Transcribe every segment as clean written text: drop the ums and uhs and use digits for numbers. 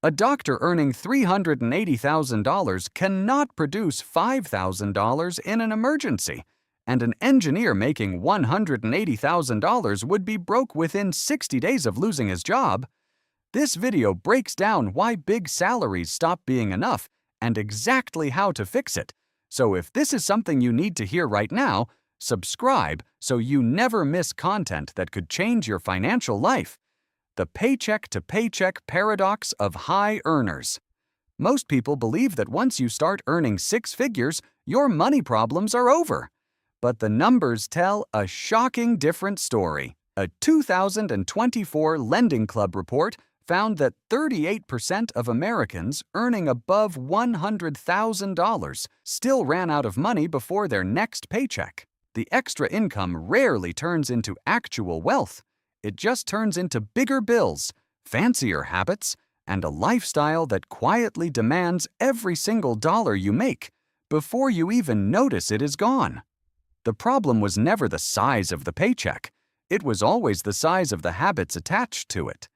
A doctor earning $380,000 cannot produce $5,000 in an emergency, and an engineer making $180,000 would be broke within 60 days of losing his job. This video breaks down why big salaries stop being enough and exactly how to fix it. So if this is something you need to hear right now, subscribe so you never miss content that could change your financial life. The paycheck to paycheck paradox of high earners. Most people believe that once you start earning six figures, your money problems are over. But the numbers tell a shocking different story. A 2024 Lending Club report found that 38% of Americans earning above $100,000 still ran out of money before their next paycheck. The extra income rarely turns into actual wealth. It just turns into bigger bills, fancier habits, and a lifestyle that quietly demands every single dollar you make before you even notice it is gone. The problem was never the size of the paycheck. It was always the size of the habits attached to it.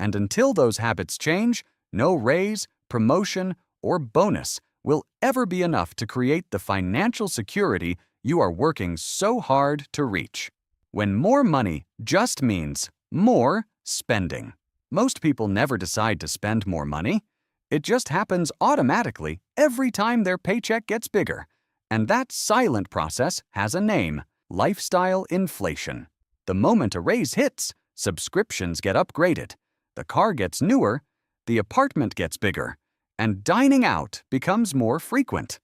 And until those habits change, no raise, promotion, or bonus will ever be enough to create the financial security you are working so hard to reach. When more money just means more spending. Most people never decide to spend more money. It just happens automatically every time their paycheck gets bigger. And that silent process has a name: lifestyle inflation. The moment a raise hits, subscriptions get upgraded, the car gets newer, the apartment gets bigger, and dining out becomes more frequent.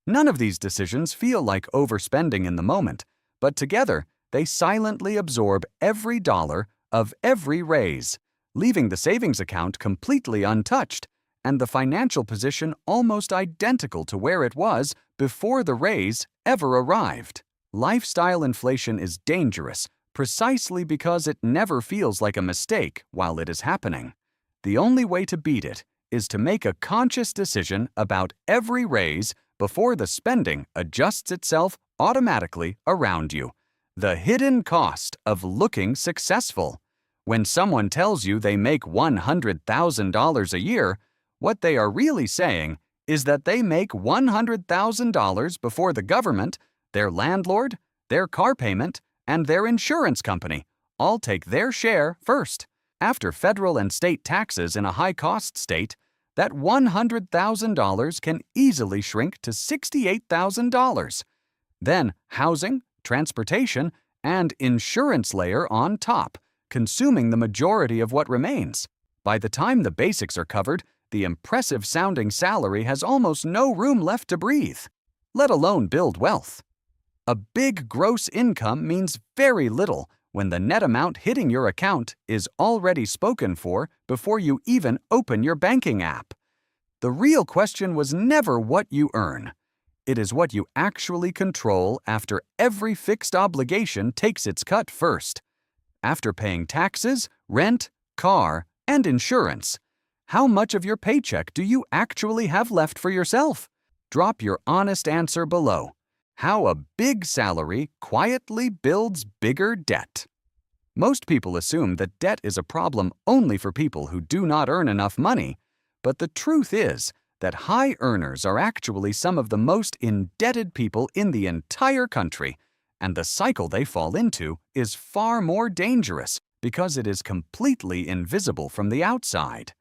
None of these decisions feel like overspending in the moment, but together, they silently absorb every dollar of every raise, leaving the savings account completely untouched and the financial position almost identical to where it was before the raise ever arrived. Lifestyle inflation is dangerous precisely because it never feels like a mistake while it is happening. The only way to beat it is to make a conscious decision about every raise before the spending adjusts itself automatically around you. The hidden cost of looking successful. When someone tells you they make $100,000 a year, what they are really saying is that they make $100,000 before the government, their landlord, their car payment, and their insurance company all take their share first. After federal and state taxes in a high-cost state, that $100,000 can easily shrink to $68,000. Then housing, transportation, and insurance layer on top, consuming the majority of what remains. By the time the basics are covered, the impressive-sounding salary has almost no room left to breathe, let alone build wealth. A big gross income means very little when the net amount hitting your account is already spoken for before you even open your banking app. The real question was never what you earn. It is what you actually control after every fixed obligation takes its cut first. After paying taxes, rent, car, and insurance, how much of your paycheck do you actually have left for yourself? Drop your honest answer below. How a big salary quietly builds bigger debt. Most people assume that debt is a problem only for people who do not earn enough money, but the truth is that high earners are actually some of the most indebted people in the entire country, and the cycle they fall into is far more dangerous because it is completely invisible from the outside.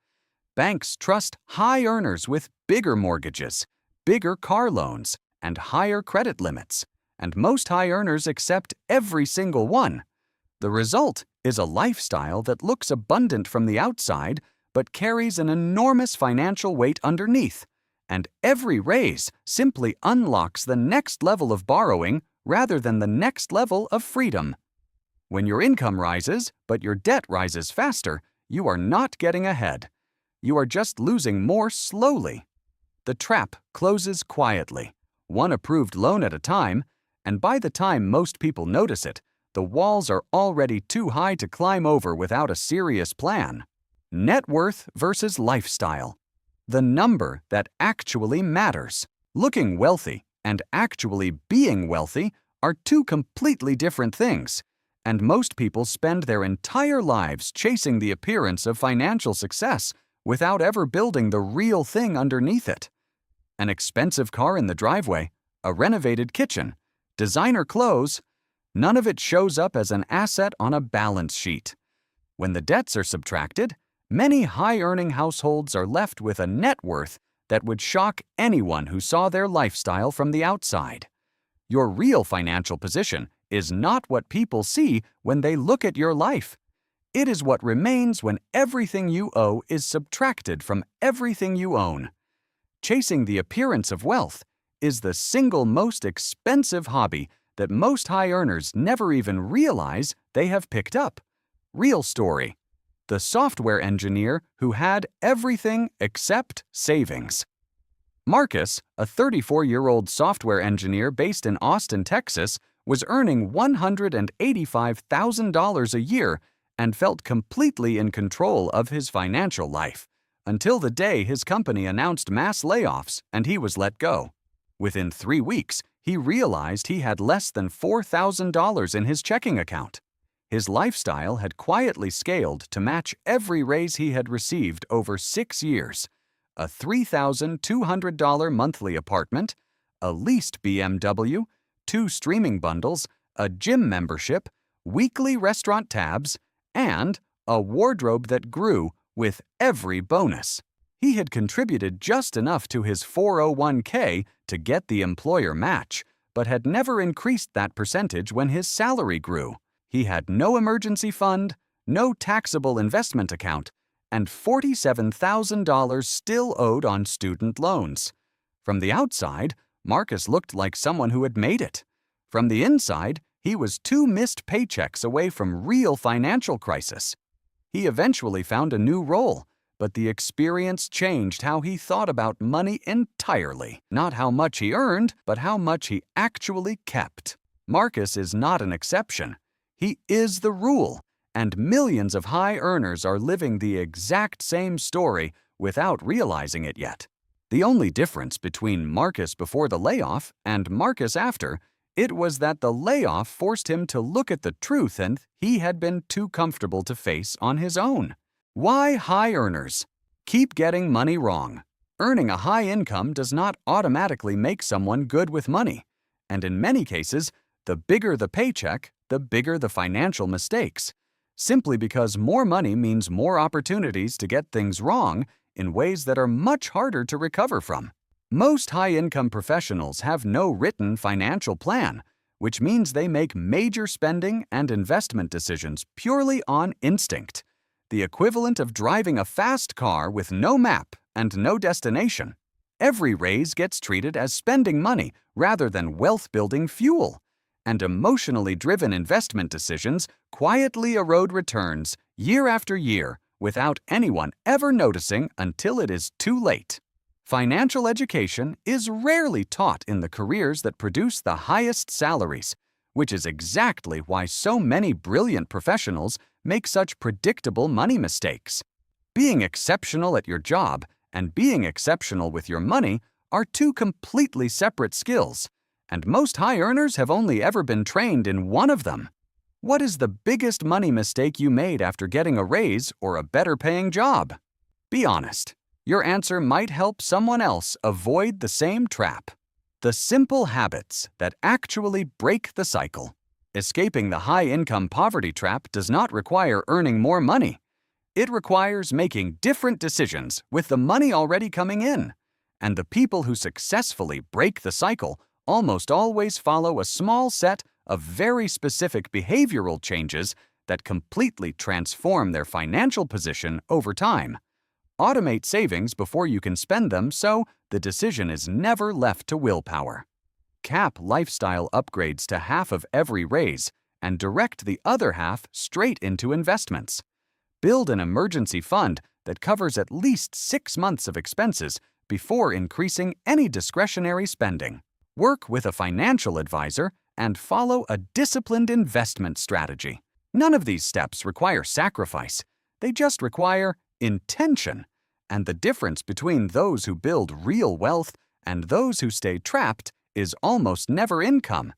Banks trust high earners with bigger mortgages, bigger car loans, and higher credit limits, and most high earners accept every single one. The result is a lifestyle that looks abundant from the outside but carries an enormous financial weight underneath, and every raise simply unlocks the next level of borrowing rather than the next level of freedom. When your income rises, but your debt rises faster, you are not getting ahead. You are just losing more slowly. The trap closes quietly, one approved loan at a time, and by the time most people notice it, the walls are already too high to climb over without a serious plan. Net worth versus lifestyle. The number that actually matters. Looking wealthy and actually being wealthy are two completely different things, and most people spend their entire lives chasing the appearance of financial success without ever building the real thing underneath it. An expensive car in the driveway, a renovated kitchen, designer clothes, none of it shows up as an asset on a balance sheet. When the debts are subtracted, many high-earning households are left with a net worth that would shock anyone who saw their lifestyle from the outside. Your real financial position is not what people see when they look at your life. It is what remains when everything you owe is subtracted from everything you own. Chasing the appearance of wealth is the single most expensive hobby that most high earners never even realize they have picked up. Real story: the software engineer who had everything except savings. Marcus, a 34-year-old software engineer based in Austin, Texas, was earning $185,000 a year and felt completely in control of his financial life, until the day his company announced mass layoffs and he was let go. Within 3 weeks, he realized he had less than $4,000 in his checking account. His lifestyle had quietly scaled to match every raise he had received over 6 years: a $3,200 monthly apartment, a leased BMW, 2 streaming bundles, a gym membership, weekly restaurant tabs, and a wardrobe that grew with every bonus. He had contributed just enough to his 401k to get the employer match, but had never increased that percentage when his salary grew. He had no emergency fund, no taxable investment account, and $47,000 still owed on student loans. From the outside, Marcus looked like someone who had made it. From the inside, he was 2 missed paychecks away from real financial crisis. He eventually found a new role, but the experience changed how he thought about money entirely. Not how much he earned, but how much he actually kept. Marcus is not an exception. He is the rule, and millions of high earners are living the exact same story without realizing it yet. The only difference between Marcus before the layoff and Marcus after, it was that the layoff forced him to look at the truth and he had been too comfortable to face on his own. Why high earners? Keep getting money wrong. Earning a high income does not automatically make someone good with money, and in many cases, the bigger the paycheck, the bigger the financial mistakes, simply because more money means more opportunities to get things wrong in ways that are much harder to recover from. Most high-income professionals have no written financial plan, which means they make major spending and investment decisions purely on instinct, the equivalent of driving a fast car with no map and no destination. Every raise gets treated as spending money rather than wealth-building fuel, and emotionally driven investment decisions quietly erode returns year after year without anyone ever noticing until it is too late. Financial education is rarely taught in the careers that produce the highest salaries, which is exactly why so many brilliant professionals make such predictable money mistakes. Being exceptional at your job and being exceptional with your money are 2 completely separate skills, and most high earners have only ever been trained in one of them. What is the biggest money mistake you made after getting a raise or a better-paying job? Be honest. Your answer might help someone else avoid the same trap. The simple habits that actually break the cycle. Escaping the high-income poverty trap does not require earning more money. It requires making different decisions with the money already coming in. And the people who successfully break the cycle almost always follow a small set of very specific behavioral changes that completely transform their financial position over time. Automate savings before you can spend them so the decision is never left to willpower. Cap lifestyle upgrades to half of every raise and direct the other half straight into investments. Build an emergency fund that covers at least 6 months of expenses before increasing any discretionary spending. Work with a financial advisor and follow a disciplined investment strategy. None of these steps require sacrifice. They just require intention, and the difference between those who build real wealth and those who stay trapped is almost never income.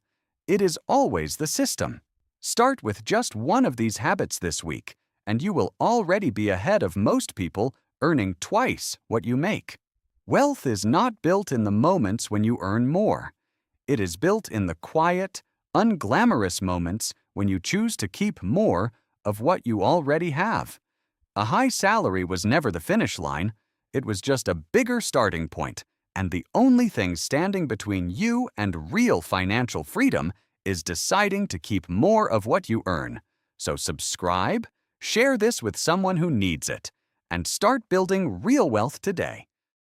It is always the system. Start with just one of these habits this week, and you will already be ahead of most people earning twice what you make. Wealth is not built in the moments when you earn more. It is built in the quiet, unglamorous moments when you choose to keep more of what you already have. A high salary was never the finish line. It was just a bigger starting point, and the only thing standing between you and real financial freedom is deciding to keep more of what you earn. So subscribe, share this with someone who needs it, and start building real wealth today.